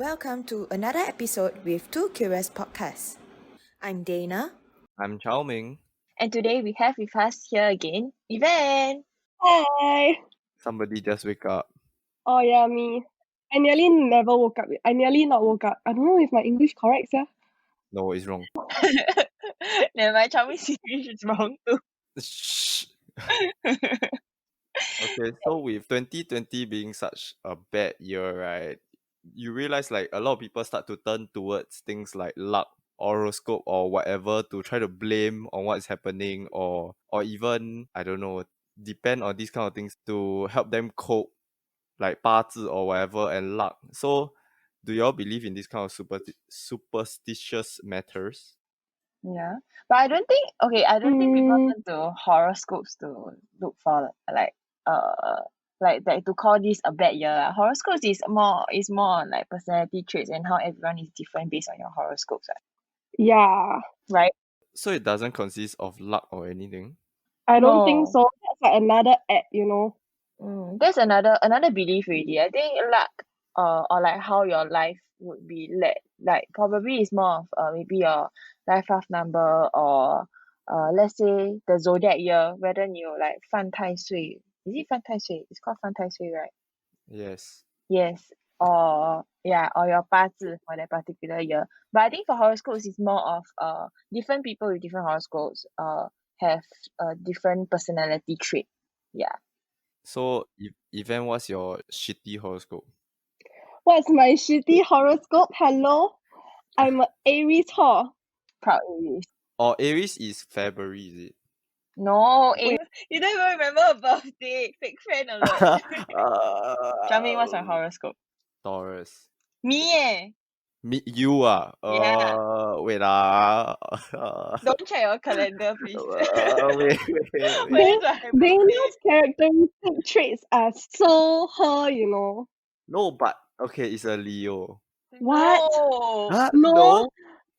Welcome to another episode with Two Curious Podcasts. I'm Dana. I'm Chow Ming. And today we have with us here again, Evan. Hi. Somebody just wake up. Oh yeah, me. I nearly never woke up. I nearly not woke up. I don't know if my English correct, yeah. No, it's wrong. Never mind, Chinese English is wrong too. Shh. Okay, so with 2020 being such a bad year, right? You realize like a lot of people start to turn towards things like luck, horoscope, or whatever to try to blame on what's happening, or even I don't know, depend on these kind of things to help them cope, like 八字 or whatever and luck. So, do y'all believe in this kind of superstitious matters? Yeah. But I don't think people turn to horoscopes to look for like to call this a bad year. Horoscopes is more on like personality traits and how everyone is different based on your horoscopes, Yeah. right? So it doesn't consist of luck or anything? I don't think No. so. That's like another app, you know. That's another belief already. I think luck or like how your life would be led, like probably is more of maybe your life path number or let's say the zodiac year, whether you like 犯太岁. Is it 犯太岁? It's called 犯太岁, right? Yes. Yes. Or your 八字 for that particular year. But I think for horoscopes it's more of different people with different horoscopes have a different personality trait. Yeah. So, Evan, what's your shitty horoscope? What's my shitty horoscope? Hello? I'm a Aries whore. Proud Aries. Or Aries is February, is it? No, you don't even remember a birthday. Fake friend alert. Tell me what's my horoscope. Taurus. Me You ah? Yeah. Wait Don't check your calendar, please. wait. When is my birthday? Dana's characteristic traits are so her, you know. No, but okay, it's a Leo. What? No. Huh? No.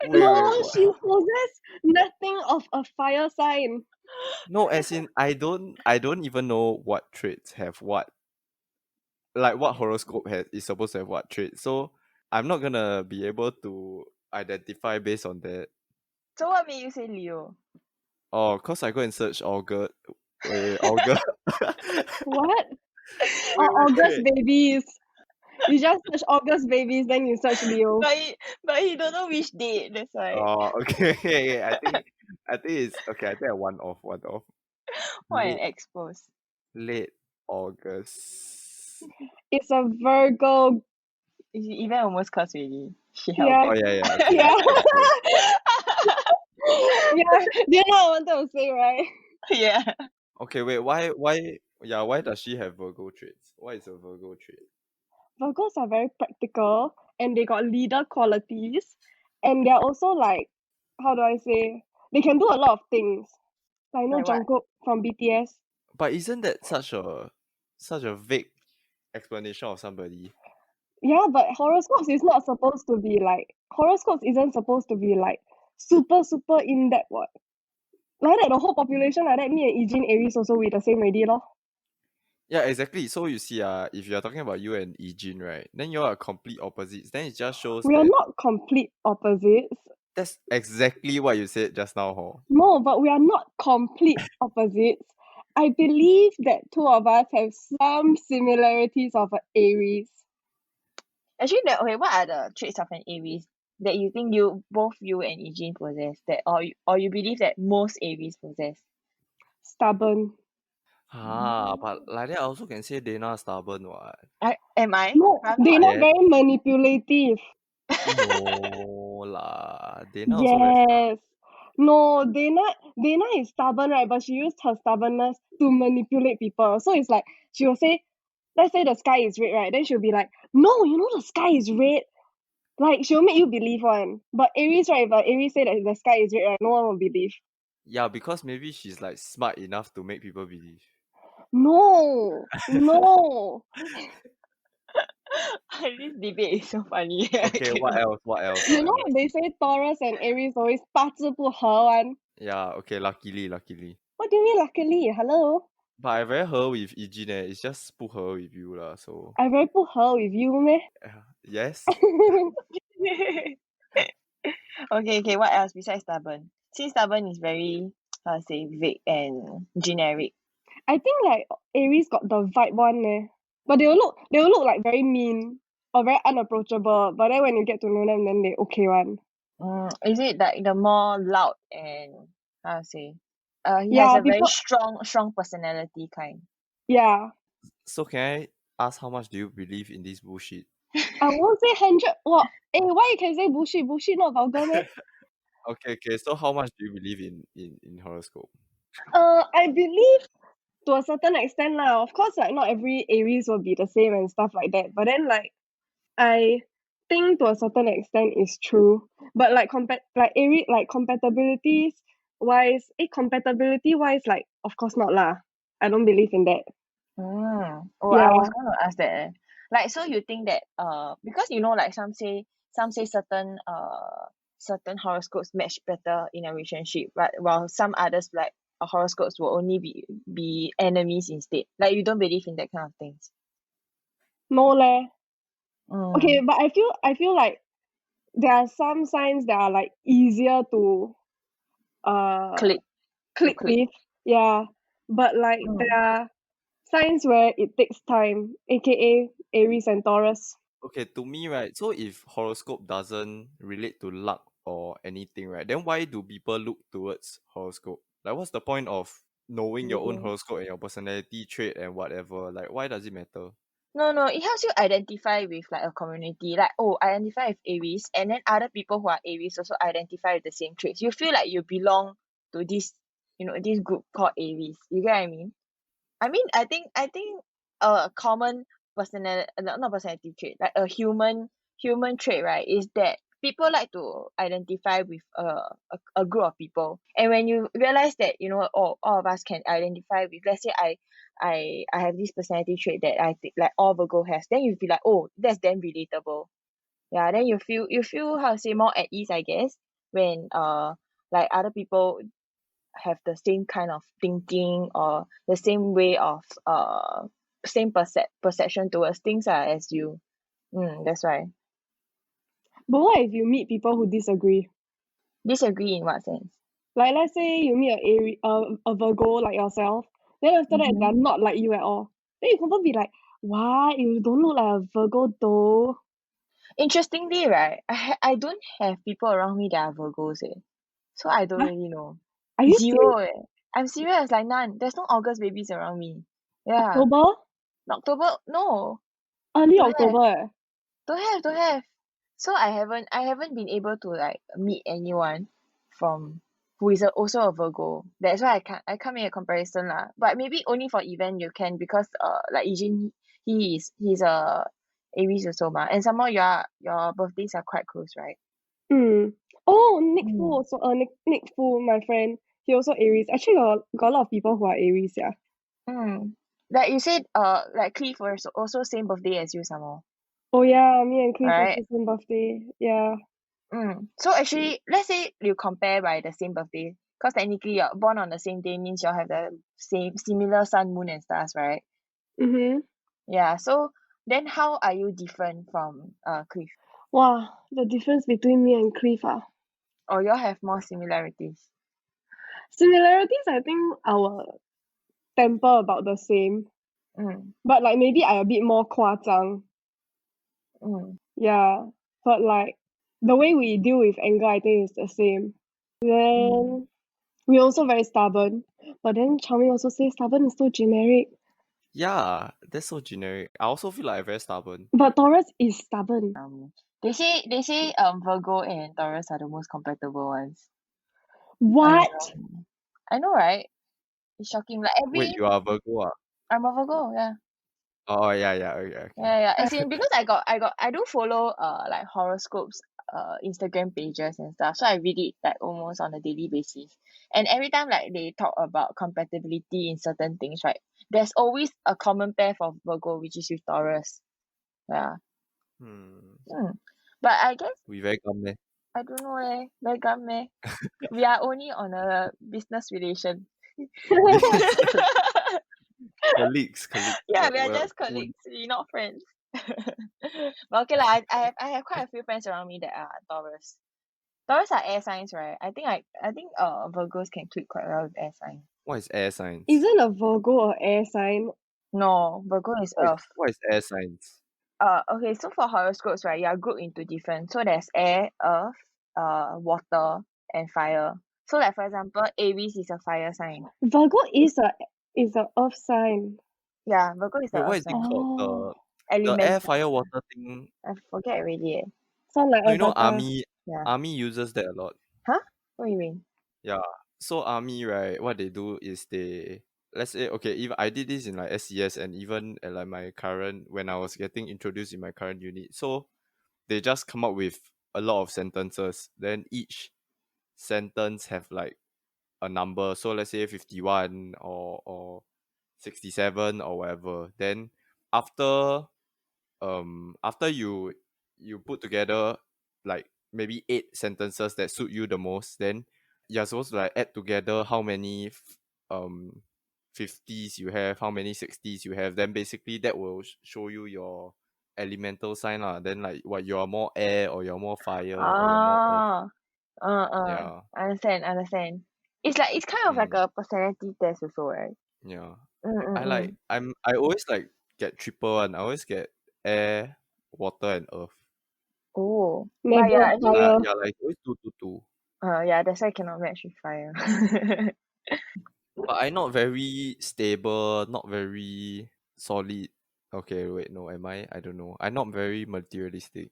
Wait, No, what? she possesses nothing of a fire sign. No, as in I don't even know what traits have what. Like what horoscope is supposed to have what traits. So I'm not gonna be able to identify based on that. So what made you say Leo? Oh, cause I go and search August. Wait, August. What? Wait, August wait. babies. You just search August babies, then you search Leo. But he don't know which date, that's why. Oh, okay. I think it's okay. I think I one off. What an expose. Late August. It's a Virgo. Even almost cursed already. She helped. Yeah. Oh yeah. Okay. Yeah. Yeah. Do you know what I wanted to say, right? Yeah. Okay, wait. Why does she have Virgo traits? What is a Virgo trait? Virgos are very practical and they got leader qualities. And they're also like, how do I say? They can do a lot of things. Like, Like what? Jungkook from BTS. But isn't that such a vague explanation of somebody? Yeah, but horoscopes is not supposed to be like, horoscopes isn't supposed to be like super in-depth what. Like that, the whole population like that, me and Eugene Aries also with the same already lor. Yeah, exactly. So you see, if you're talking about you and Eugene, right, then you are complete opposites. Then it just shows We are that not complete opposites. that's exactly what you said just now, ho. No, but we are not complete opposites. I believe that two of us have some similarities of an Aries. Actually, what are the traits of an Aries that you think both you and Eugene possess, that or you believe that most Aries possess? Stubborn. But like that I also can say Dana stubborn, what? Am I? No, I'm they're not. not very manipulative. No lah. Dana also very Yes. No, Dana is stubborn, right? But she used her stubbornness to manipulate people. So it's like she will say, let's say the sky is red, right? Then she'll be like, no, you know the sky is red. Like she'll make you believe one. But Aries, right? If Aries say that the sky is red, right? No one will believe. Yeah, because maybe she's like smart enough to make people believe. No. This debate is so funny. Okay, what else? You know they say Taurus and Aries always 八字不合 one. Yeah, okay, luckily. What do you mean luckily? Hello? But I very 合 with Eugene, it's just 不合 with you lah, so I very 不合 with you meh? Yes. Okay, what else besides stubborn? Since stubborn is very, how to say, vague and generic. I think like Aries got the vibe one but they will look like very mean or very unapproachable. But then when you get to know them, then they okay one. Is it like the more loud and, how to say, he has Yeah, a very people. strong personality kind. Yeah, So can I ask how much do you believe in this bullshit? I won't say 100. What? Why you can say bullshit? Bullshit not vulgar meh? Okay. So how much do you believe in horoscope? I believe to a certain extent lah. Of course, like not every Aries will be the same and stuff like that. But then like I think to a certain extent is true. But like Aries like compatibility wise, like of course not lah. I don't believe in that. Oh, I Yeah. was going to ask that. Like, so you think that because like some say certain horoscopes match better in a relationship, but while some others like horoscopes will only be enemies instead. Like you don't believe in that kind of things. No leh. Okay, Mm. but I feel like there are some signs that are like easier to Click. click click. with. Yeah. But like there are signs where it takes time, aka Aries and Taurus. Okay, to me, right, so if horoscope doesn't relate to luck or anything, right, then why do people look towards horoscope? Like, what's the point of knowing your own Reading. horoscope and your personality trait and whatever? Like, why does it matter? No, it helps you identify with like a community. Like, oh, I identify with Aries, and then other people who are Aries also identify with the same traits. You feel like you belong to this, this group called Aries. You get what I mean? I think a common not personality trait, like a human trait, right, is that people like to identify with a group of people. And when you realize that, all of us can identify with, let's say I have this personality trait that I think like all Virgo has, then you'll be like, oh, that's damn relatable. Yeah, then you feel how to say more at ease, I guess, when like other people have the same kind of thinking or the same way of same perception towards things as you. That's right. But what if you meet people who disagree? Disagree in what sense? Like let's say you meet a Virgo like yourself, then after that they're not like you at all. Then you confirm be like, what? You don't look like a Virgo though. Interestingly, right, I don't have people around me that are Virgos, so I don't Huh? really know. Are you Zero, I'm serious, like none. There's no August babies around me. Yeah. October? October, no, Early don't have. October. Don't have. So I haven't been able to like meet anyone from who is also a Virgo. That's why I can't make a comparison lah. But maybe only for event you can, because like Eugene, he's a Aries also ma, and some more your birthdays are quite close, right? Oh, Nick Fu also. Nick Fu, my friend, he also Aries. Actually, got a lot of people who are Aries, yeah. Like you said, like Cliff was also same birthday as you, some more, Oh yeah, me and Cliff right? also same birthday. Yeah. So actually, let's say you compare by the same birthday, because technically you're born on the same day means you'll have the same similar sun, moon, and stars, right? Mm-hmm. Yeah. So then, how are you different from Cliff? Wow, the difference between me and Cliff Or y'all have more similarities? similarities, I think our temper about the same. But like maybe I a bit more 夸张. Yeah. But like the way we deal with anger, I think is the same. Then we also very stubborn. But then Chow Ming also say stubborn is so generic. Yeah, that's so generic. I also feel like I'm very stubborn. But Taurus is stubborn. They say Virgo and Taurus are the most compatible ones. What? I know, right? It's shocking. Like Wait, you are a Virgo? I'm a Virgo, yeah. Oh, yeah, okay. Yeah. As in, because I do follow like horoscopes Instagram pages and stuff, so I read it like almost on a daily basis. And every time like they talk about compatibility in certain things, right, there's always a common pair for Virgo, which is with Taurus. Yeah. But I guess We very gum eh. I don't know very gum eh. We are only on a business relation. Colleagues. Yeah, we are just colleagues, we're not friends. But okay lah, I have quite a few friends around me that are Taurus. Taurus are air signs, right? I think Virgos can click quite well with air signs. What is air signs? Isn't a Virgo an air sign? No, Virgo is Earth. What is air signs? Okay, so for horoscopes, right, you are grouped into different. So there's air, earth, water, and fire. So like for example, Aries is a fire sign. Virgo is a earth sign. Yeah, Virgo is Wait, the what earth is it sign. called? Oh, The Element. air, fire, water thing. I forget already. sound like No, you know Avatar. Yeah. army uses that a lot. Huh? What do you mean? Yeah. So army, right, what they do is let's say, okay, if I did this in like SCS and even at like my current, when I was getting introduced in my current unit, so they just come up with a lot of sentences. Then each sentence have like a number. So let's say 51 or 67 or whatever. Then after after you put together like maybe 8 sentences that suit you the most, then you're supposed to like add together how many 50s you have, how many 60s you have. Then basically that will show you your elemental sign lah. Then like what, you're more air or you're more fire or you're more earth. Yeah. Understand. It's kind of like a personality test also, right? Yeah. Mm. I always like get triple one. I always get air, water, and earth. Oh, but Never yeah, actually, fire. Yeah, like always 2, 2, 2. yeah, that's why I cannot match with fire. But I'm not very stable, not very solid. Okay, wait, no, am I? I don't know. I'm not very materialistic.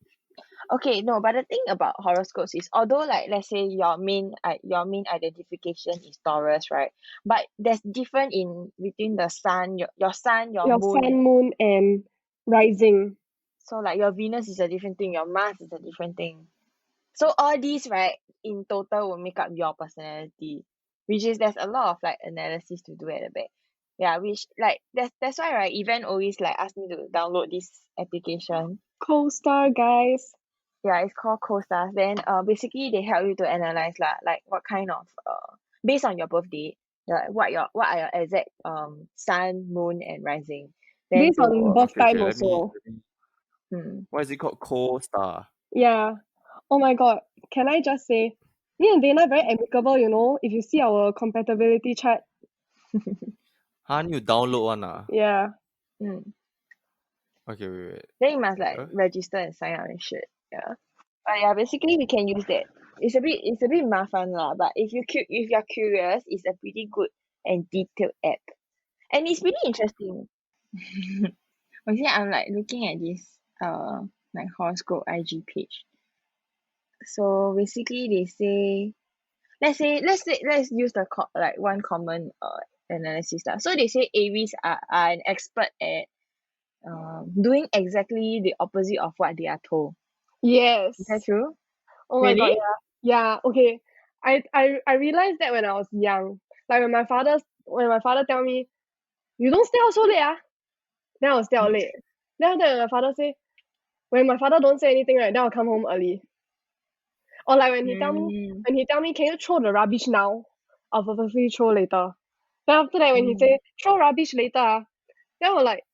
Okay, no, but the thing about horoscopes is, although like let's say your main identification is Taurus, right? But there's different in between the sun, your sun, your Your moon. sun, moon, and rising. So like your Venus is a different thing, your Mars is a different thing. So all these, right, in total will make up your personality, which is there's a lot of like analysis to do at the back. Yeah, which like that's why, right, Evan always like ask me to download this application. Co-star, guys. Yeah, it's called CoStars. Then basically they help you to analyze lah, like what kind of based on your birthday, like what are your exact sun, moon, and rising. Then Based on birth Okay, time let me. also. What is it called? Co-star. Yeah. Oh my god. Can I just say, me and Dana very amicable, you know, if you see our compatibility chart. Huh, you download one ah? Yeah. Okay, wait. Then you must like Huh? register and sign up and shit. Yeah. But yeah, basically we can use that. It's a bit mafan lah, but if you're curious, it's a pretty good and detailed app. And it's really interesting. Okay, I'm like looking at this like horoscope IG page. So basically they say let's use the like one common analysis lah. So they say Aries are an expert at doing exactly the opposite of what they are told. Yes. Is that true? Oh my god, Really? yeah. Yeah, okay. I realized that when I was young. Like when my father tell me, you don't stay out so late, then I'll stay out late. Then after that when my father don't say anything, right, then I'll come home early. Or like when he tell me, can you throw the rubbish now? I'll purposely throw later. Then after that when he say throw rubbish later, then I'll like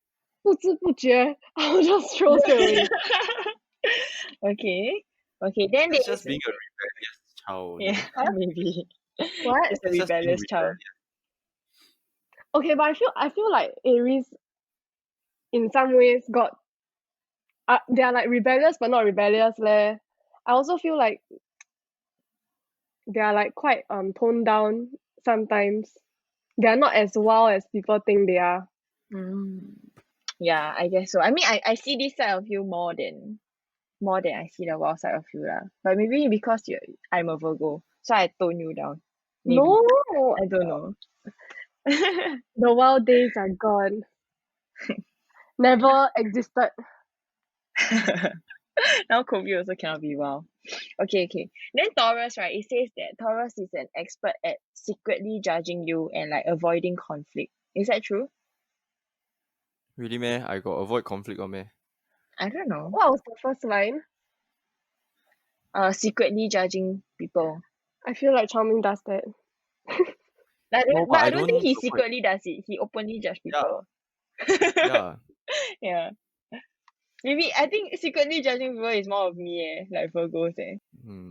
不知不觉 I'll just throw straight away. Okay, then It's they just being a rebellious child. yeah, maybe. What? Just a It's just being rebellious child. Okay, but I feel like Aries in some ways got they are like rebellious but not rebellious leh. I also feel like they are like quite toned down sometimes. They are not as wild as people think they are. Yeah, I guess so. I mean, I see this side of you more than I see the wild side of you lah. But maybe because I'm a Virgo, so I tone you down. Maybe. No, I don't know. the wild days are gone. Never existed. Now COVID also cannot be wild. Okay. Then Taurus, right? It says that Taurus is an expert at secretly judging you and like avoiding conflict. Is that true? Really, meh? I got avoid conflict or meh? I don't know. What was the first line? Secretly judging people. I feel like Chow Ming does that. No, but I I don't think don't he avoid. secretly does it. He openly judge people. Yeah. Yeah. Maybe I think secretly judging people is more of me, like Virgos.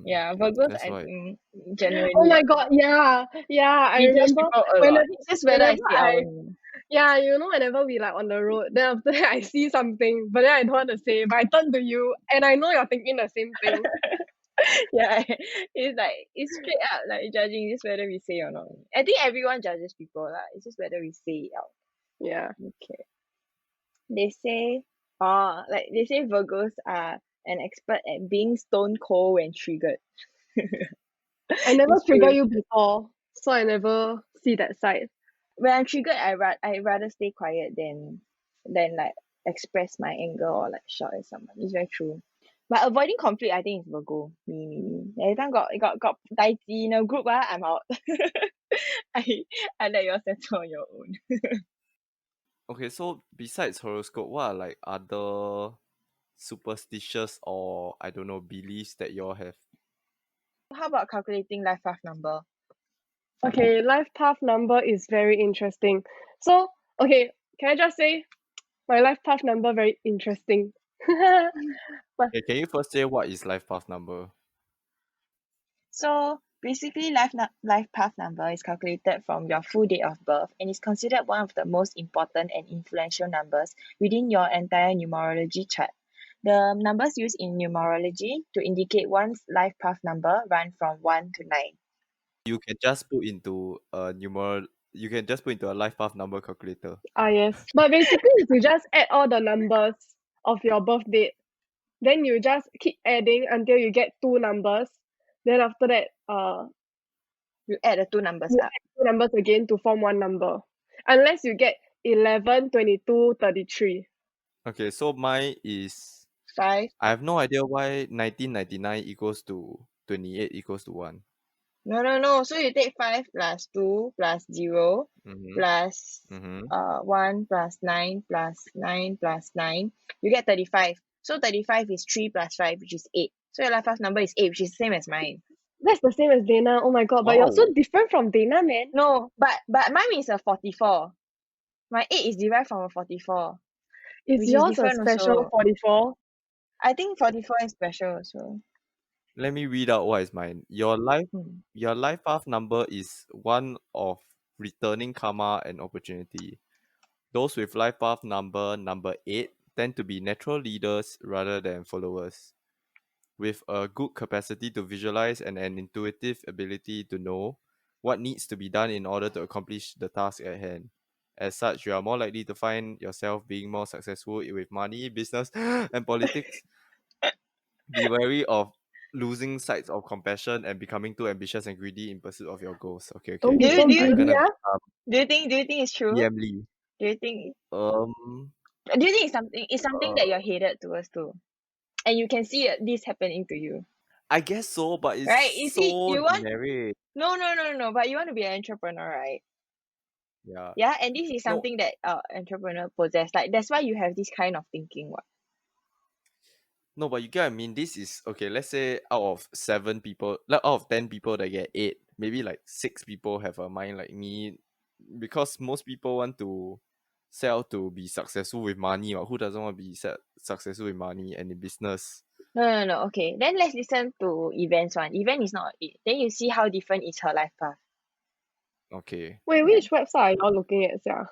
Yeah, Virgos, That's I why. think Oh genuinely, my god, yeah, I we judge remember people a lot. whenever It's just whether I whenever say out I only. yeah, whenever we like on the road, then after that I see something, but then I don't want to say, but I turn to you and I know you're thinking the same thing. Yeah, it's like it's straight up like judging just whether we say or not. I think everyone judges people lah. It's just whether we say it out. Yeah. Okay. They say, like they say Virgos are an expert at being stone cold when triggered. I never It's trigger true. you before, so I never see that side. When I'm triggered, I rather stay quiet than like express my anger or like shout at someone. It's very true. But avoiding conflict, I think is Virgo. Me. Every time got daiji in a group, I'm out. I I let you all settle on your own. Okay, so besides horoscope, what are like other superstitious or I don't know beliefs that you all have? How about calculating life path number? Okay, life path number is very interesting. So, okay, can I just say my life path number very interesting. But Okay, can you first say what is life path number? So basically, life path number is calculated from your full date of birth and is considered one of the most important and influential numbers within your entire numerology chart. The numbers used in numerology to indicate one's life path number run from 1 to 9. You can just put into a you can just put into a life path number calculator. yes. But basically if you just add all the numbers of your birth date, then you just keep adding until you get two numbers. Then after that, You add the two numbers you up. add two numbers again to form one number. Unless you get 11, 22, 33. Okay, so mine is 5. I have no idea why 1999 equals to 28 equals to 1. No. So you take 5 plus 2 plus 0 Mm-hmm. plus Mm-hmm. 1 plus 9 plus 9 plus 9. You get 35. So 35 is 3 plus 5, which is 8. So your life path number is 8, which is the same as mine. That's the same as Dana. Oh my god, but you're so Wow. different from Dana, man. No, but mine is a 44. My 8 is derived from a 44, Is which is yours a different special also. 44? I think 44 is special also. Let me read out what is mine. Your life path number is one of returning karma and opportunity. Those with life path number 8 tend to be natural leaders rather than followers. With a good capacity to visualize and an intuitive ability to know what needs to be done in order to accomplish the task at hand. As such, you are more likely to find yourself being more successful with money, business, and politics. Be wary of losing sight of compassion and becoming too ambitious and greedy in pursuit of your goals. Okay. Don't be Do you so do I'm you greedy, gonna ah. do you think it's true? DM Lee. Do you think Um, it's something that you're headed towards too? And you can see this happening to you. I guess so, but it's Right? You see, so you want generic. no, but you want to be an entrepreneur, right? Yeah. Yeah, and this is No, something that entrepreneur possess. Like that's why you have this kind of thinking. What? no, but you get what I mean. This is okay. Let's say out of 7 people, like out of 10 people that get 8, maybe like 6 people have a mind like me, because most people want to sell to be successful with money, or who doesn't want to be successful with money and in business? No. Okay, then let's listen to events one. Event is not it. Then you see how different is her life path. Okay, Wait, which website are y'all looking at, sia?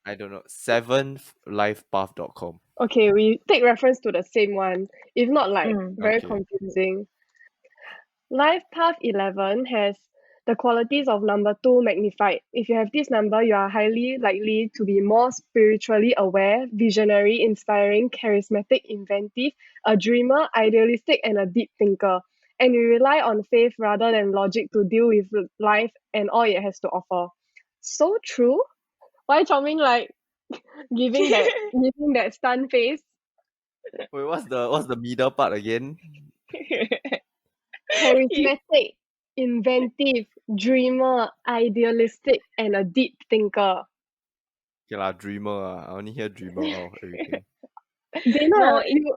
I don't know. 7thlifepath.com. Okay, we take reference to the same one. If not, like, very Okay. confusing. Life path 11 has the qualities of number 2 magnified. If you have this number, you are highly likely to be more spiritually aware, visionary, inspiring, charismatic, inventive, a dreamer, idealistic, and a deep thinker. And you rely on faith rather than logic to deal with life and all it has to offer. So true. Why Chow Ming like giving that stun face? Wait, what's the middle part again? Charismatic, inventive, dreamer, idealistic, and a deep thinker. Okay lah, dreamer. I only hear dreamer out of everything. Dana, No, you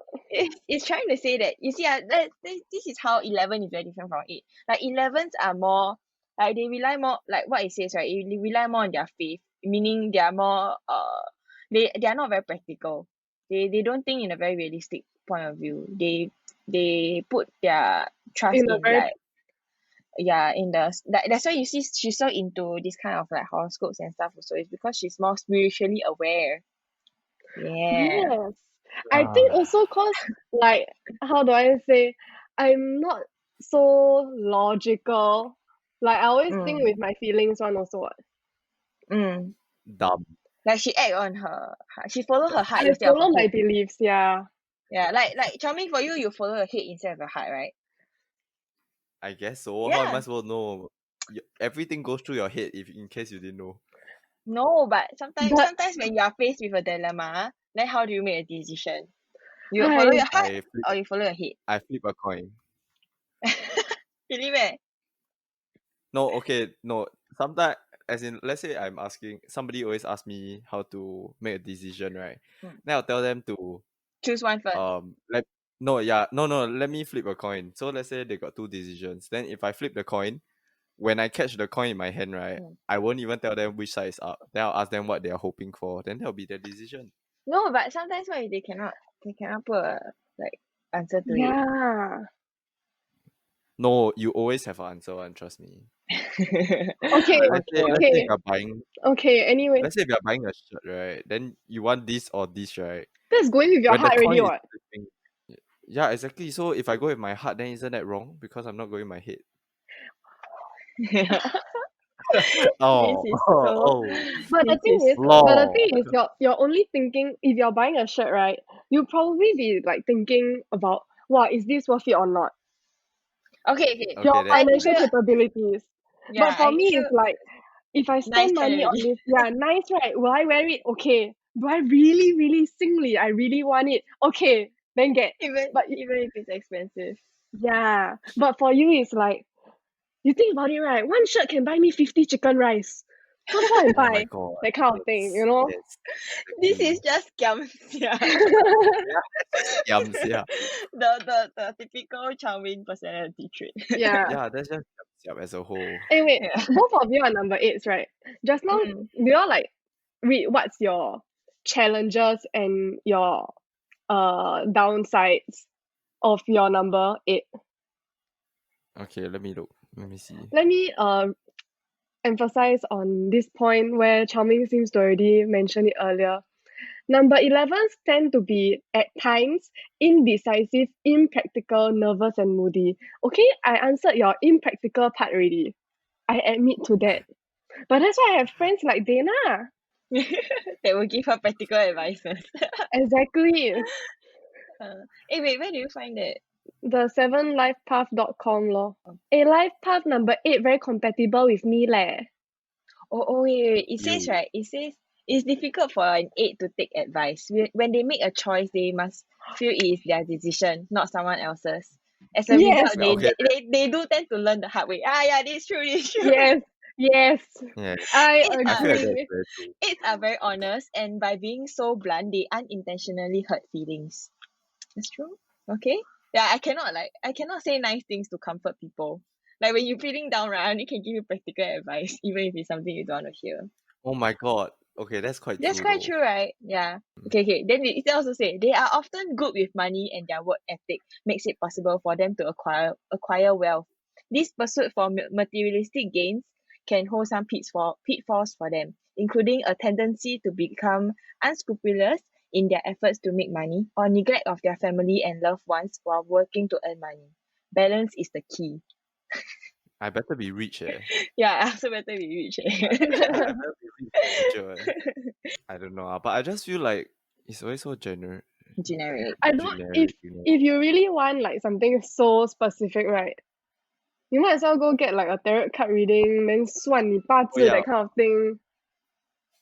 it's trying to say that you see this is how 11 is very different from 8. Like 11s are more like they rely more like what it says, right? They rely more on their faith, meaning they are more they are not very practical. They don't think in a very realistic point of view. They put their trust In a in very like in that's why you see she's so into this kind of like horoscopes and stuff also. It's because she's more spiritually aware. Yeah. yes. I think also cause like how do I say, I'm not so logical. Like I always think Mm. with my feelings one also what. Mm. Dumb. Like she act on her she follow her heart I instead of her follow my head. beliefs, yeah. Yeah, like Chow Ming, for you follow your head instead of your heart, right? I guess so. How am I Yeah. supposed to know? Everything goes through your head if in case you didn't know. No, but sometimes But when you are faced with a dilemma, then how do you make a decision? You follow your heart I flip or you follow your head? I flip a coin. Really, meh? No, okay, no. Sometimes, as in, let's say I'm asking, somebody always ask me how to make a decision, right? Mm. Then I'll tell them to Choose one first. let no, yeah, no, let me flip a coin. So let's say they got two decisions. Then if I flip the coin, when I catch the coin in my hand, right, I won't even tell them which side is up. Then I'll ask them what they are hoping for. Then that'll be their decision. No, but sometimes why they cannot put a like answer to it. yeah. No, you always have an answer one, trust me. Okay, Let's say okay, you're buying okay, anyway. let's say if you're buying a shirt, right? Then you want this or this, right? That's going with your When the heart already coin is what? flipping, yeah, exactly. So if I go with my heart, then isn't that wrong? Because I'm not going with my head. Oh, This is so But the this thing is is, so you're only thinking if you're buying a shirt, right? You probably be like thinking about, wow, is this worth it or not? okay. Your okay, that's I give financial you capabilities. yeah, But for I me, give it's you like if I nice spend can money on already. this, yeah, nice, right? Will I wear it? Okay. Do I really, really singly? I really want it. Okay, then get. even But even if it's expensive. yeah, but for you, it's like you think about it, right? One shirt can buy me 50 chicken rice. So that's why I oh my buy god. that kind of thing, you know? Yes, This exactly. is just scam. Yeah. Yums, yeah. The typical Chow Ming personality trait. Yeah. Yeah, that's just yum as a whole. Hey, wait, Yeah. both of you are number 8s, right? Just now, Mm. do you all like read what's your challenges and your downsides of your number 8? Okay, let me look. Let me see. Let me emphasize on this point where Chow Ming seems to already mention it earlier. Number 11s tend to be, at times, indecisive, impractical, nervous, and moody. Okay, I answered your impractical part already. I admit to that. But that's why I have friends like Dana. They will give her practical advices. Exactly. Wait, where do you find it? The 7lifepath.com lor. A life path number 8 very compatible with me leh. Wait. It says You. right. It says it's difficult for an 8 to take advice. When they make a choice, they must feel it is their decision, not someone else's. As a Yes, result, Okay. they do tend to learn the hard way. Yeah, this is true. This is true. yes, yes. Yeah. I Eights I feel like that's agree. very true. Eights are very honest, and by being so blunt, they unintentionally hurt feelings. That's true. Okay. Yeah, I cannot say nice things to comfort people. Like when you're feeling down, right, I only can give you practical advice, even if it's something you don't want to hear. Oh my god. Okay, that's quite That's true quite though. true, right? Yeah. Okay. Then they also say they are often good with money, and their work ethic makes it possible for them to acquire wealth. This pursuit for materialistic gains can hold some pitfalls for them, including a tendency to become unscrupulous in their efforts to make money or neglect of their family and loved ones while working to earn money. Balance is the key. I better be rich, eh. Yeah, I also better be rich. I better be rich in the future, eh. I don't know, but I just feel like it's always so Generic. I don't generic. if you really want like something so specific, right? You might as well go get like a tarot card reading, then 算你八字 yeah. that kind of thing.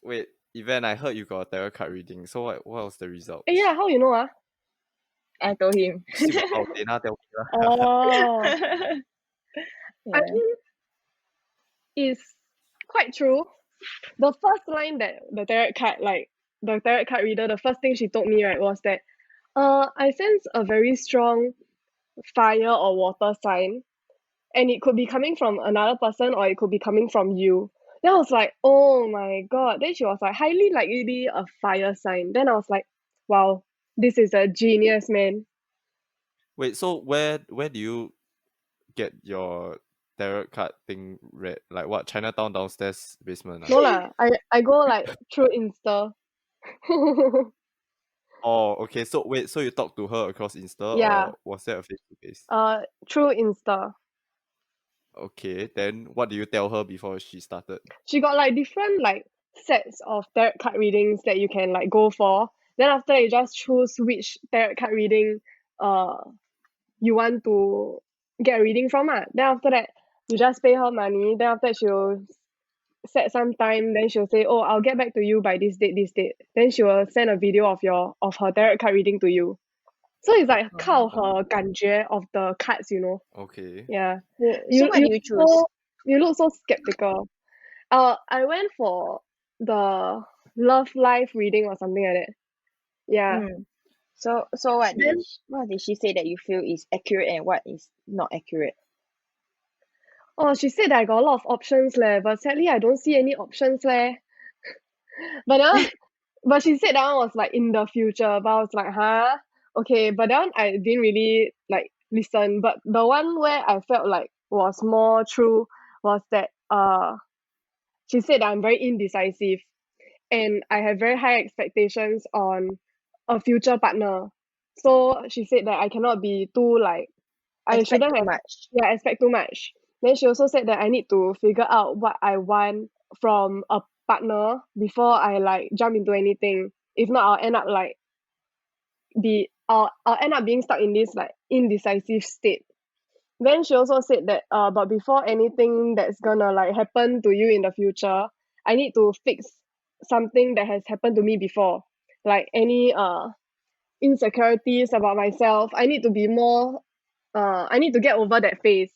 Wait, Evan, I heard you got a tarot card reading. So what was the result? Yeah, how you know ah? I told him. Dana tell me lah. Oh. I Yeah. mean, it's quite true. The first line that the tarot card reader, the first thing she told me, right, was that I sense a very strong fire or water sign, and it could be coming from another person or it could be coming from you. Then I was like, oh my god. Then she was like, highly likely a fire sign. Then I was like, wow, this is a genius, man. Wait, so where do you get your tarot card thing read? Like what, Chinatown downstairs basement? No lah, I go like through Insta. Oh, okay. So wait, so you talked to her across Insta, Yeah. or was that a face-to-face? Through Insta. Okay, then what do you tell her before she started? She got like different like sets of tarot card readings that you can like go for. Then after that, you just choose which tarot card reading you want to get a reading from. Then after that, you just pay her money. Then after that, she'll set some time. Then she'll say, "Oh, I'll get back to you by this date, this date." Then she will send a video of her tarot card reading to you. So it's like 靠 her 感觉 of the cards, you know. Okay. Yeah. So what do you choose? You look so skeptical. I went for the love life reading or something like that. Yeah. So what did she say that you feel is accurate and what is not accurate? Oh, she said that I got a lot of options leh, but sadly I don't see any options leh. But she said that one was like in the future, but I was like, huh? Okay, but that one I didn't really like listen. But the one where I felt like was more true was that she said that I'm very indecisive and I have very high expectations on a future partner. So she said that I cannot be too like I Expect shouldn't too have much. expect too much. Then she also said that I need to figure out what I want from a partner before I like jump into anything. If not, I'll end up like I'll end up being stuck in this like indecisive state. Then she also said that but before anything that's gonna like happen to you in the future, I need to fix something that has happened to me before. Like any insecurities about myself. I need to be more I need to get over that phase,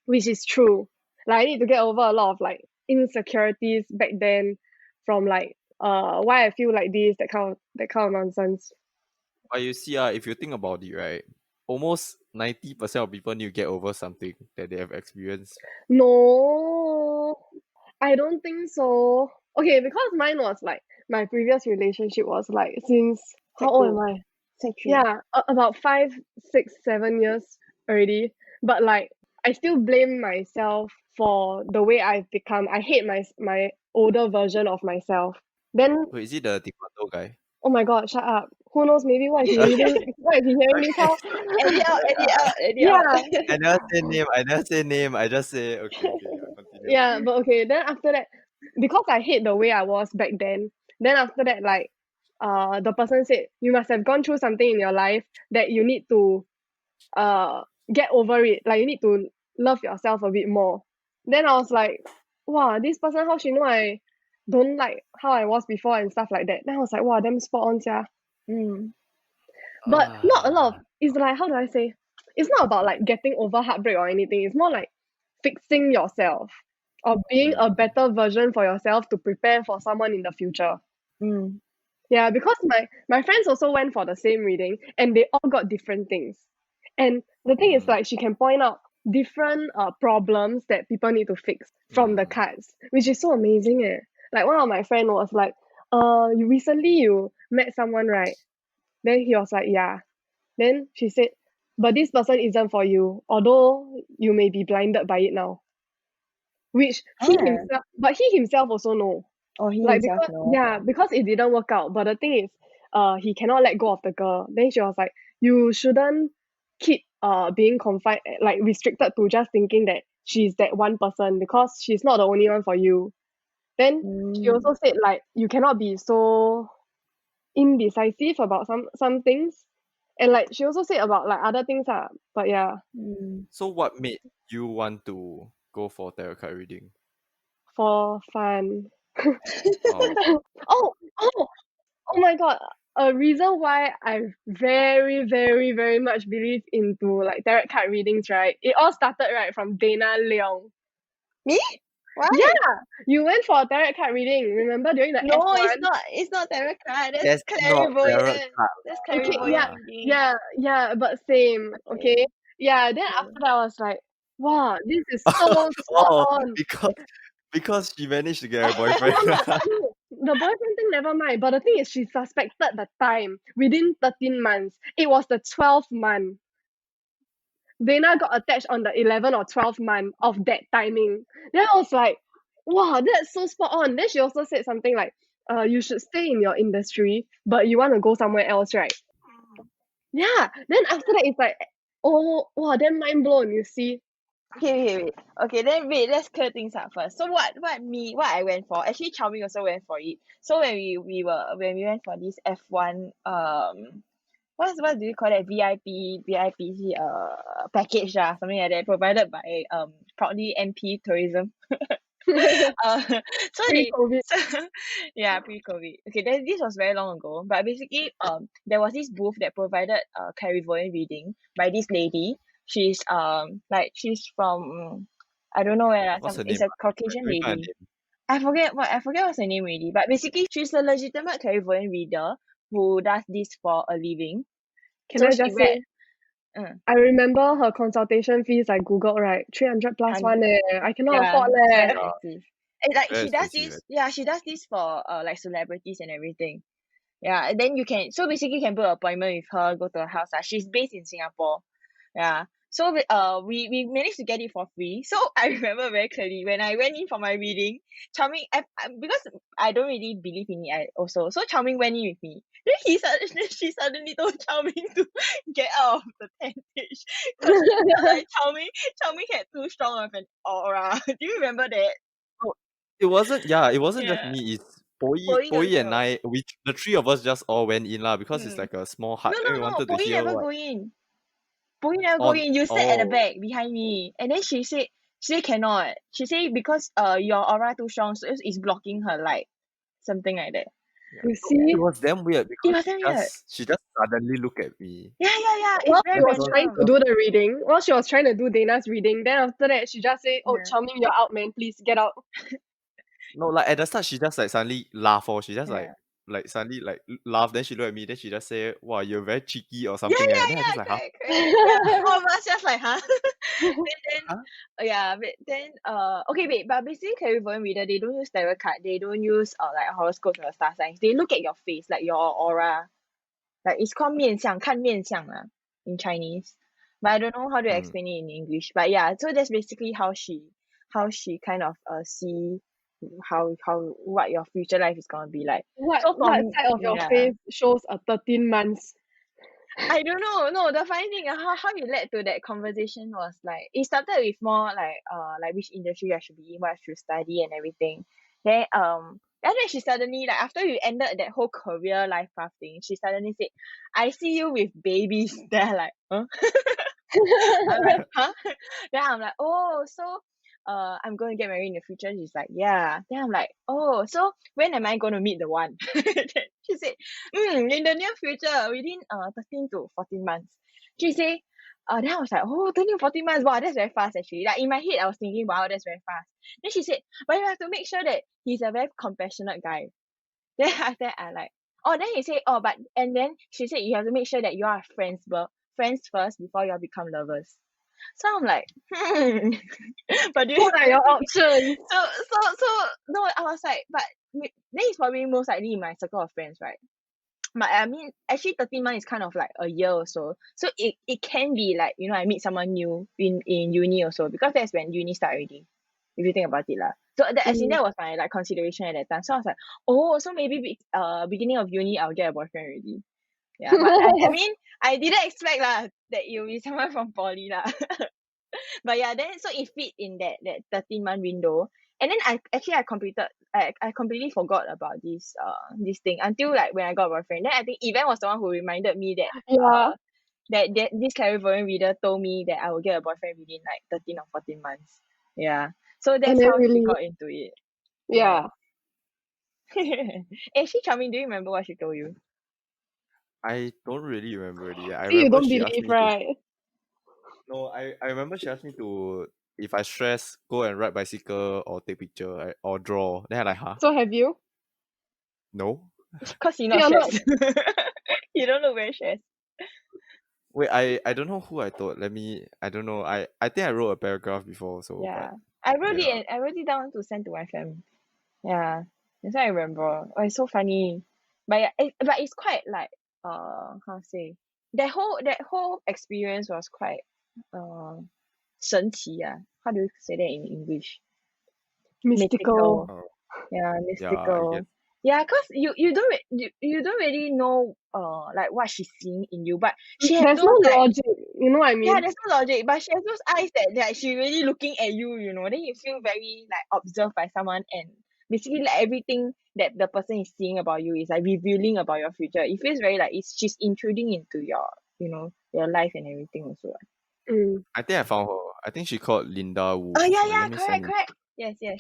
which is true. Like I need to get over a lot of like insecurities back then from like why I feel like this, that kind of nonsense. But you see, if you think about it, right, almost 90% of people need to get over something that they have experienced. No, I don't think so. Okay, because mine was like my previous relationship was like since how Sec old two. am I? Sec 3. Yeah, about 5, 6, 7 years already. But like I still blame myself for the way I've become. I hate my older version of myself. Then Wait, is it the taekwondo guy? oh my god, shut up. Who knows, maybe what if he reading what if he hearing this how Edit out. yeah. I never say name. I just say okay. Continue. Yeah, but okay, then after that, because I hate the way I was back then after that like the person said you must have gone through something in your life that you need to get over it, like you need to love yourself a bit more. Then I was like, wow, this person how she know I don't like how I was before and stuff like that. Then I was like, wow, damn spot on sia. But not a lot of it's like how do I say, it's not about like getting over heartbreak or anything, it's more like fixing yourself or being a better version for yourself to prepare for someone in the future. Yeah, because my friends also went for the same reading and they all got different things. And the thing is like she can point out different problems that people need to fix from the cards, which is so amazing. Like one of my friend was like, you recently met someone, right? Then he was like, yeah. Then she said, but this person isn't for you, although you may be blinded by it now. Which he himself also know. Oh, he Like himself because know. because it didn't work out. But the thing is, he cannot let go of the girl. Then she was like, you shouldn't keep being confined, like restricted to just thinking that she's that one person because she's not the only one for you. Then she also said like you cannot be so indecisive about some things. And like she also said about like other things but yeah. So what made you want to go for tarot card reading? For fun. Oh. Oh my god. A reason why I very, very, very much believe into like tarot card readings, right? It all started right from Dana Leong. Me? Why? Yeah, you went for a tarot card reading. Remember during the No, F1? it's not tarot card. That's That's not tarot clairvoyant. card. That's Okay, clairvoyant. yeah, but same. Okay, yeah. Then after that, I was like, wow, this is so spot on. because she managed to get a boyfriend. the boyfriend thing, never mind. But the thing is, she suspected the time within 13 months. It was the 12th month. Dana got attached on the 11th or 12th month of that timing. Then I was like, wow, that's so spot on. Then she also said something like, you should stay in your industry, but you want to go somewhere else, right? Yeah. Then after that, it's like, oh, wow, then mind blown, you see. Wait. Okay, then wait, let's clear things up first. So what I went for, actually Chow Ming also went for it. So when we went for this F1 what do you call that, VIP package something like that, provided by proudly MP Tourism. So they Pre-COVID. yeah, pre-COVID. Okay, then this was very long ago, but basically there was this booth that provided clairvoyant reading by this lady. She's she's from I don't know where What's her it's name? a Caucasian Can we find her lady. name? I forget what's her name already, but basically she's a legitimate clairvoyant reader who does this for a living. Can So I she just read say, I remember her consultation fees, I googled, right? 300 plus one I cannot afford it's very leh. expensive. And like Very she does expensive. this, she does this for like celebrities and everything. Yeah, and then you can basically you can book an appointment with her, go to her house. She's based in Singapore. Yeah. So we managed to get it for free. So I remember very clearly when I went in for my reading, Chow Ming, because I don't really believe in it also. So Chow Ming went in with me. Then she suddenly told Chow Ming to get out of the tentage because she felt like Chow Ming had too strong of an aura. Do you remember that? No, it wasn't just Yeah. me, it's Boy Poi and also. I, the three of us just all went in lah because it's Mm. like a small hut. Then we No. wanted to Boy hear never what go in. Boy never go on in. You sat at the back behind me. And then she said cannot. She said because your aura too strong, so it's blocking her light. Something like that. Yeah. You So see, it was damn weird It because was damn weird. she just suddenly looked at me. Yeah. It's while very she was trying random. to do the reading, while she was trying to do Dana's reading, then after that, she just say, oh, Yeah. Chow Ming, you're out, man. Please get out. No, like at the start she just like suddenly laugh or she just Yeah. like suddenly like laugh, then she looked at me, then she just say, wow, you're very cheeky or Yeah, something. Then I just like, huh? correct. Yeah. All of us just like, huh? then Huh? yeah, but then okay, wait, but basically clairvoyant reader, they don't use tarot card, they don't use like horoscopes or star signs. They look at your face, like your aura. Like it's called 面相, 看面相 in Chinese. But I don't know how to explain it in English. But yeah, so that's basically how she kind of see how what your future life is gonna be like. What So for me, side of your yeah. face shows a 13 months? I don't know. No, the funny thing, how it led to that conversation was like it started with more like which industry I should be in, what I should study and everything. Then she suddenly, like after we ended that whole career life path thing, she suddenly said, I see you with babies. Then I'm like, huh? I'm like, huh? Then I'm like, oh, so I'm going to get married in the future. She's like, yeah. Then I'm like, oh, so when am I going to meet the one? Then she said, in the near future, within 13 to 14 months. She said, then I was like, oh, 13 to 14 months, wow, that's very fast actually. Like in my head, I was thinking, wow, that's very fast. Then she said, but you have to make sure that he's a very compassionate guy. Then after that, I like, oh, then he said, oh, but, and then she said, you have to make sure that you are friends first before you all become lovers. So I'm like, but do you What are your options? so no, I was like, but then it's probably most likely in my circle of friends, right? But I mean, actually 13 months is kind of like a year or so. So it can be like, I meet someone new in uni also, because that's when uni start already, if you think about it lah. So as in that was my like consideration at that time. So I was like, oh, so maybe beginning of uni I'll get a boyfriend already. Yeah, but I mean, I didn't expect lah that you'll be someone from poly lah. But yeah, then so it fit in that 13-month window. And then I completely forgot about this thing until like when I got a boyfriend. Then I think Evan was the one who reminded me that Yeah. that this clairvoyant reader told me that I will get a boyfriend within like 13 or 14 months. Yeah. So that's then how she really, got into it. yeah. Actually, Chow Ming, do you remember what she told you? I don't really remember already. I See, you remember don't she asked believe, me right? no, I remember she asked me to, if I stress, go and ride bicycle or take picture, or draw. Then I like, huh? So have you? No. Because you're not You're not. stressed. You don't look very stressed. Wait, I don't know who I told. I don't know. I think I wrote a paragraph before, so Yeah. but I wrote yeah. it down to send to my family. Yeah. That's what I remember. Oh, it's so funny. But yeah, but it's quite like how to say, that whole experience was quite 神奇 ah. How do you say that in English? Mystical. Oh, Yeah, yeah, I guess. mystical. Yeah, cause you don't really know like what she's seeing in you, but she has There's those no like, logic, you know what I yeah, mean? there's no logic, but she has those eyes that she really looking at you, you know. Then you feel very like observed by someone, and basically like everything that the person is seeing about you is like revealing about your future. It feels very like she's intruding into your, your life and everything also. Mm. I think I found her. I think she called Linda Wu. Oh yeah, Let yeah, me correct, send you. correct. Yes, Yeah,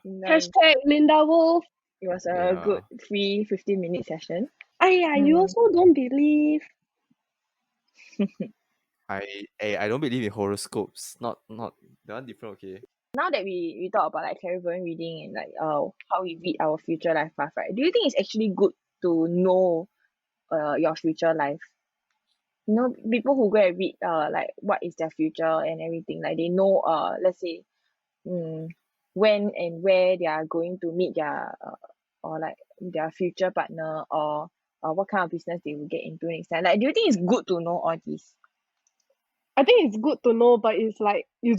Linda. Hashtag Linda Wolf. It was a yeah. good free 15-minute session. You also don't believe. I don't believe in horoscopes. Not that one different. Okay. Now that we talk about like clairvoyant reading and like how we read our future life path, right? Do you think it's actually good to know your future life? You know, people who go and read like what is their future and everything, like they know let's say when and where they are going to meet their or like their future partner, or what kind of business they will get into next time. Like, do you think it's good to know all this? I think it's good to know, but it's like you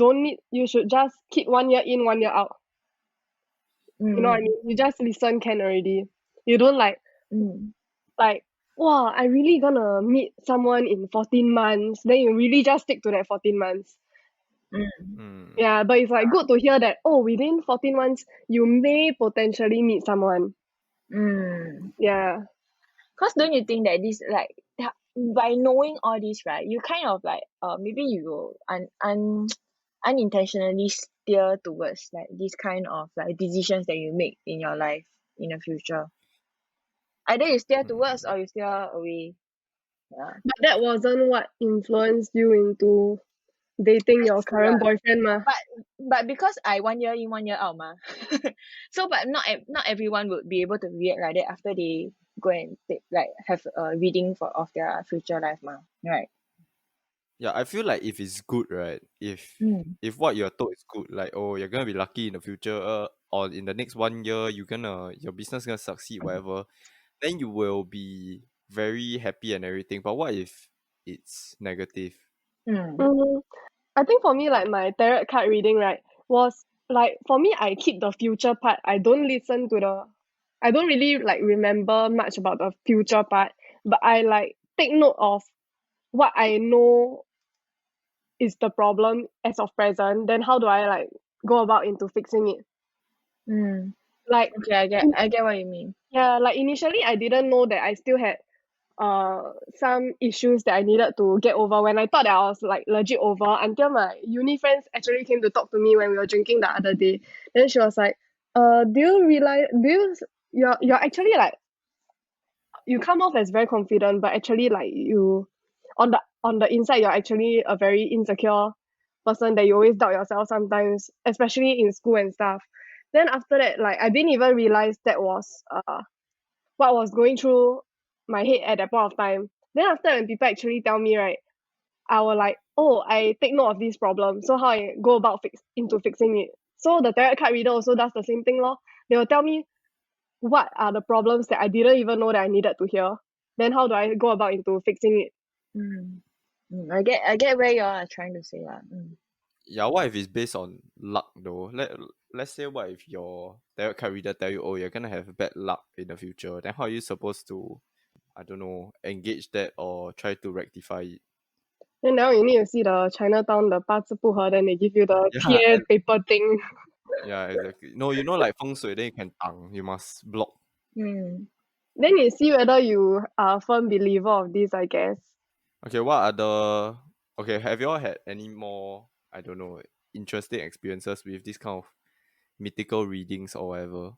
should just keep 1 year in, 1 year out. You know what I mean? You just listen can already. You don't like, Mm. wow, I really gonna meet someone in 14 months. Then you really just stick to that 14 months. Mm. Yeah, but it's like good to hear that, within 14 months, you may potentially meet someone. Yeah. Cause don't you think that this like by knowing all this, right, you kind of like maybe you will unintentionally steer towards like this kind of like decisions that you make in your life in the future. Either you steer towards or you steer away. Yeah. But that wasn't what influenced you into dating your True lah. current boyfriend, ma. But because I 1 year in 1 year out ma, so but not everyone would be able to react like that after they go and have a reading of their future life ma, right? Yeah, I feel like if it's good, right? If what you're told is good, like you're gonna be lucky in the future, or in the next 1 year, your business gonna succeed, whatever, then you will be very happy and everything. But what if it's negative? I think for me, like my tarot card reading, right, was like for me, I keep the future part. I don't really like remember much about the future part, but I like take note of what I know is the problem as of present. Then how do I like go about into fixing it? Like Okay, I get what you mean. yeah, like initially I didn't know that I still had some issues that I needed to get over when I thought that I was like legit over, until my uni friends actually came to talk to me when we were drinking the other day. Then she was like, do you realize you're actually like, you come off as very confident, but actually like you on the inside you're actually a very insecure person, that you always doubt yourself sometimes, especially in school and stuff. Then after that, like I didn't even realize that was what was going through my head at that point of time. Then after, when people actually tell me, right, I will like, I take note of this problem. So how I go about fixing it. So the tarot card reader also does the same thing, lor. They will tell me what are the problems that I didn't even know that I needed to hear. Then how do I go about into fixing it? I get where you are trying to say that. Yeah, what if it's based on luck though? Let's say what if your tarot card reader tell you, you're gonna have bad luck in the future, then how are you supposed to, I don't know, engage that or try to rectify it? Then now you need to see the Chinatown, the 八字不合, then they give you the Yeah,贴 paper thing. yeah, exactly. No, like feng shui, then you can you must block. Then you see whether you are a firm believer of this, I guess. Okay, what other have you all had any more, I don't know, interesting experiences with this kind of mythical readings or whatever?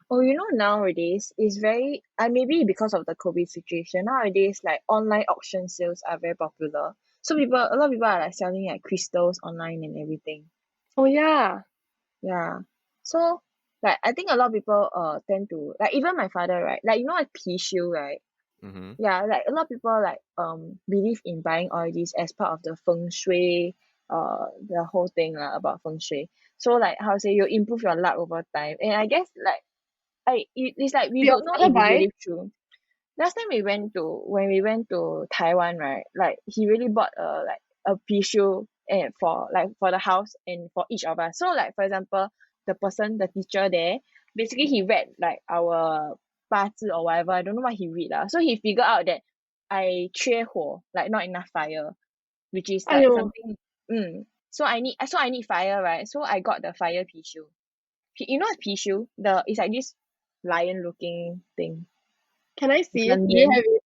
Oh, nowadays it's very maybe because of the COVID situation, nowadays like online auction sales are very popular. So a lot of people are like selling like crystals online and everything. Oh yeah. Yeah. So like I think a lot of people tend to like, even my father, right? Like like Pi Xiu, right? Yeah, like a lot of people like believe in buying all these as part of the feng shui, the whole thing about feng shui. So like how to say, you improve your luck over time. And I guess like it's like we Did your don't know father if it's buy? really true. Last time when we went to Taiwan, right? Like he really bought a Pi Xiu and for the house and for each of us. So like for example, the teacher there, basically he read like our 八字 or whatever. I don't know what he read lah. So he figured out that I 缺火, like not enough fire, which is like !aiyo! something. So I need fire, right? So I got the fire Pi Xiu. You know what's Pi Xiu? It's like this lion looking thing. Can I It's see? a Do you nian. have it?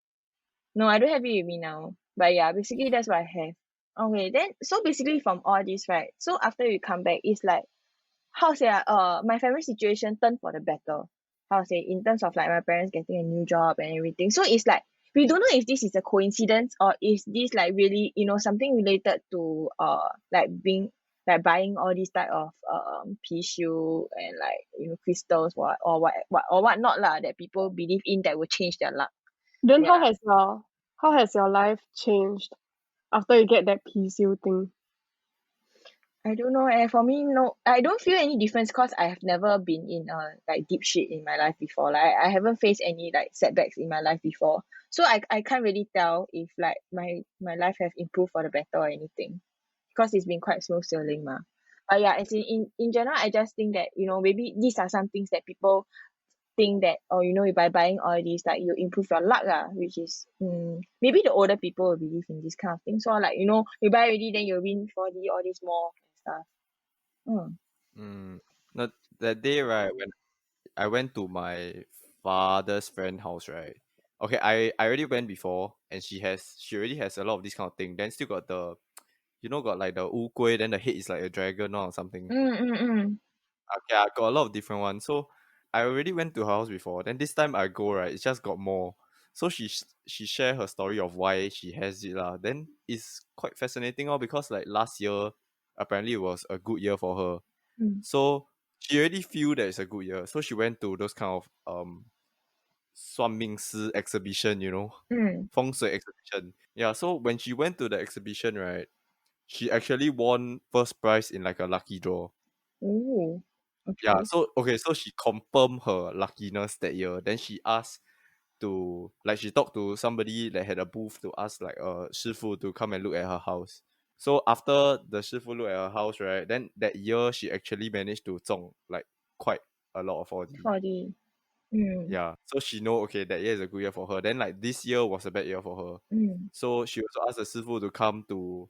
No, I don't have it with me now. But yeah, basically that's what I have. Okay, then so basically from all this, right? So after we come back, it's like how to say my family situation turned for the better. How to say, in terms of like my parents getting a new job and everything. So it's like we don't know if this is a coincidence or is this like really, something related to like being like buying all these type of Pi Xiu and like crystals or what not lah that people believe in that will change their luck. Then Yeah. how has your life changed after you get that Pi Xiu thing? I don't know. For me, no, I don't feel any difference because I have never been in like deep shit in my life before. Like I haven't faced any like setbacks in my life before. So I can't really tell if like my life have improved for the better or anything. Because it's been quite smooth sailing ma. But yeah, as in general, I just think that, maybe these are some things that people think that, by buying all these, like you improve your luck which is maybe the older people will believe in this kind of thing. So like, you buy already, then you'll win 4D, all this more and stuff. No, that day, right, when I went to my father's friend house, right? Okay, I already went before, and she already has a lot of this kind of thing. Then still got got like the wu gui, then the head is like a dragon or something. Okay, I got a lot of different ones. So I already went to her house before. Then this time I go, right, it's just got more. So she shared her story of why she has it lah. Then it's quite fascinating because like last year apparently it was a good year for her. So she already feel that it's a good year. So she went to those kind of 算命师 exhibition, Feng Shui exhibition. Yeah, so when she went to the exhibition, right, she actually won first prize in like a lucky draw. Oh, Yeah, okay. so she confirmed her luckiness that year. Then she asked she talked to somebody that had a booth to ask like Shifu to come and look at her house. So after the Shifu look at her house, right, then that year she actually managed to 中 like quite a lot of 4D. 4D. Yeah, so she know okay that year is a good year for her. Then like this year was a bad year for her. So she also asked the Shifu to come to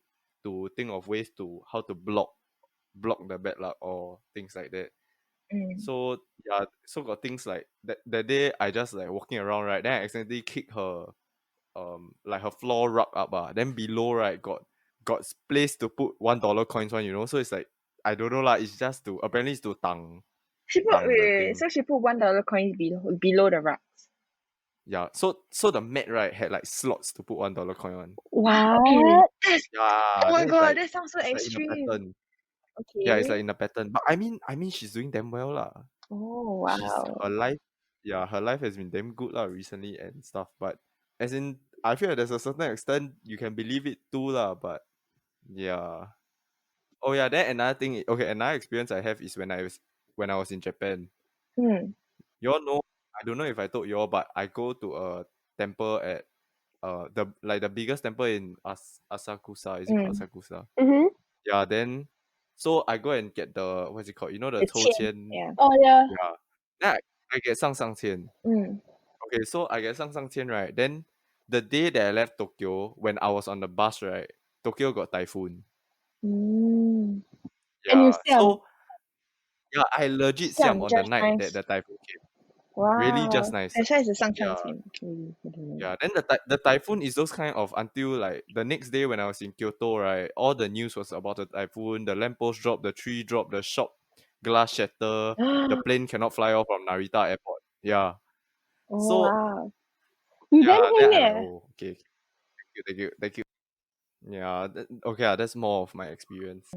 think of ways to how to block the bad luck or things like that. So yeah, so got things like that day I just like walking around, right, then I accidentally kick her like her floor rug up then below, right, got place to put $1 coins one, so it's like I don't know lah, it's just to apparently it's to tang She put the wait, thing. so she put $1 coins below the rugs. Yeah, so the mat, right, had like slots to put $1 coin on. What? Yeah, Oh my then it's god, like that sounds so it's like in a extreme. pattern. Okay. Yeah, it's like in a pattern. But I mean she's doing damn well lah. Oh She's wow. her life has been damn good lah recently and stuff. But as in, I feel like there's a certain extent you can believe it too lah. But yeah. Oh yeah. Then another thing. Okay, another experience I have is when I was in Japan. You all know? I don't know if I told you all, but I go to a temple at the biggest temple in Asakusa. Is it called Asakusa? Yeah. Then so I go and get the what's it called? You know the The 抽 chain.签. Yeah. Oh yeah. Yeah. Then I get 上签. Okay, so I get 上签, right? Then the day that I left Tokyo, when I was on the bus, right, Tokyo got typhoon. And you Yeah. siam. So yeah, I legit siam on the Just night that nice. the typhoon came. Wow. Really just nice. That's why it's a 上 Yeah. 签. I don't know. Yeah. Then the typhoon is those kind of until like the next day when I was in Kyoto, right? All the news was about the typhoon. The lamppost dropped, the tree dropped, the shop glass shatter, the plane cannot fly off from Narita Airport. Yeah. Oh So wow. You damn yeah, then heng I'm like, eh. oh, okay. Thank you. Yeah, okay, that's more of my experience.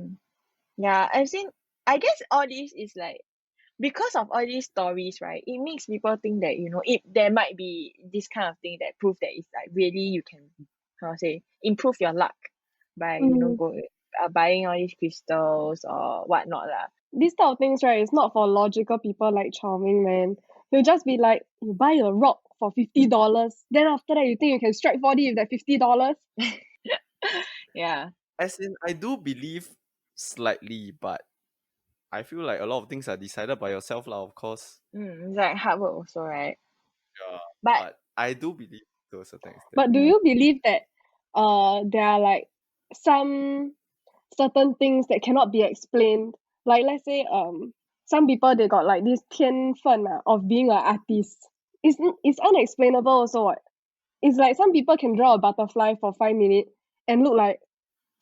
Yeah, I guess all this is like because of all these stories, right? It makes people think that if there might be this kind of thing that prove that it's like really you can improve your luck by buying all these crystals or whatnot lah. These type of things, right, it's not for logical people like Chow Ming, man. They'll just be like, you buy a rock for $50. Then after that, you think you can strike 40 with that $50? Yeah. As in, I do believe slightly, but I feel like a lot of things are decided by yourself, lah, of course. It's like hard work also, right? Yeah, But but I do believe to a certain extent. But do you believe that there are like some certain things that cannot be explained? Like let's say some people they got like this 天分 of being an artist. It's unexplainable also what. It's like some people can draw a butterfly for 5 minutes and look like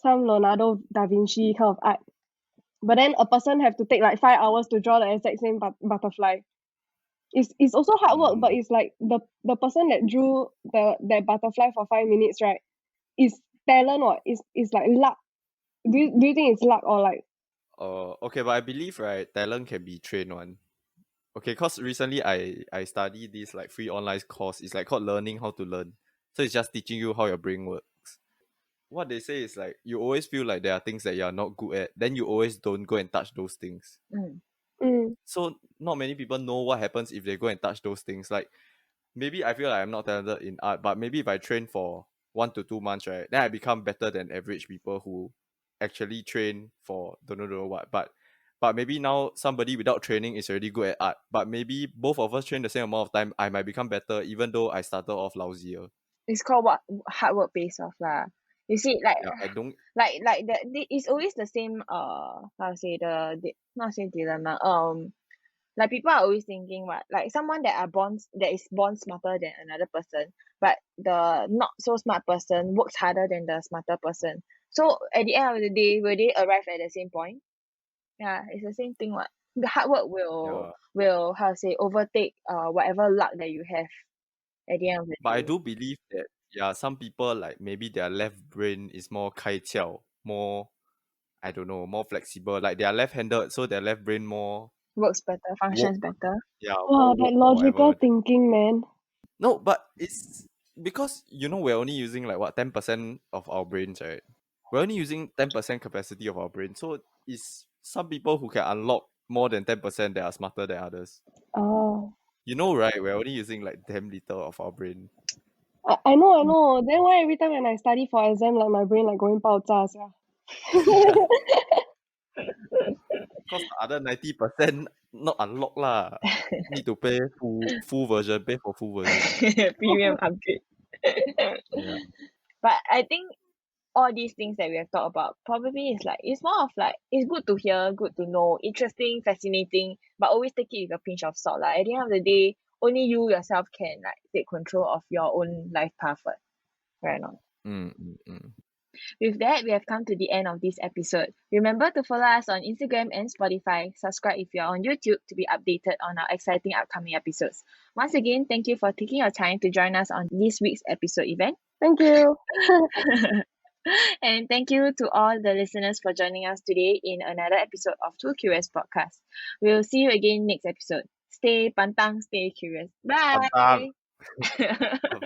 some Leonardo da Vinci kind of art. But then a person have to take like 5 hours to draw the exact same butterfly. It's also hard work, but it's like the person that drew that butterfly for 5 minutes, right? Is talent or is like luck. Do you think it's luck or like Okay, but I believe, right, talent can be trained one. Okay, cause recently I study this like free online course. It's like called learning how to learn. So it's just teaching you how your brain works. What they say is like you always feel like there are things that you are not good at, then you always don't go and touch those things. So not many people know what happens if they go and touch those things. Like maybe I feel like I'm not talented in art, but maybe if I train for 1 to 2 months, right, then I become better than average people who actually train for don't know what. But maybe now somebody without training is already good at art. But maybe both of us train the same amount of time, I might become better even though I started off lousier. it's called what hard work pays off lah. You see, like Yeah, I don't like it's always the same how to say not say dilemma. Like people are always thinking what like someone that is born smarter than another person, but the not so smart person works harder than the smarter person. So at the end of the day, will they arrive at the same point? Yeah, it's the same thing what. The hard work will how to say overtake whatever luck that you have at the end of the But I day. do believe that some people like maybe their left brain is more 开窍, more I don't know, more flexible. Like they are left-handed, so their left brain more Works better, functions woke. better. Yeah, wow, more that woke or logical whatever. thinking, man. No, but it's because we're only using like what 10% of our brains, right? We're only using 10% capacity of our brain. So it's some people who can unlock more than 10% that are smarter than others. Oh. Right? We're only using like damn little of our brain. I know. Then why every time when I study for exam, like my brain like going 爆炸 sia? Because the other 90% not unlocked lah. Need to pay full version, pay for full version. Premium upgrade. Yeah. But I think all these things that we have talked about probably is like it's more of like it's good to hear, good to know, interesting, fascinating, but always take it with a pinch of salt. Like at the end of the day, only you yourself can like take control of your own life path, right or not? With that, we have come to the end of this episode. Remember to follow us on Instagram and Spotify. Subscribe if you're on YouTube to be updated on our exciting upcoming episodes. Once again, thank you for taking your time to join us on this week's episode event. Thank you. And thank you to all the listeners for joining us today in another episode of Two Curious Podcast. We'll see you again next episode. Stay pantang, stay curious. Bye. Bye-bye.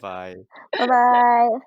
Bye bye.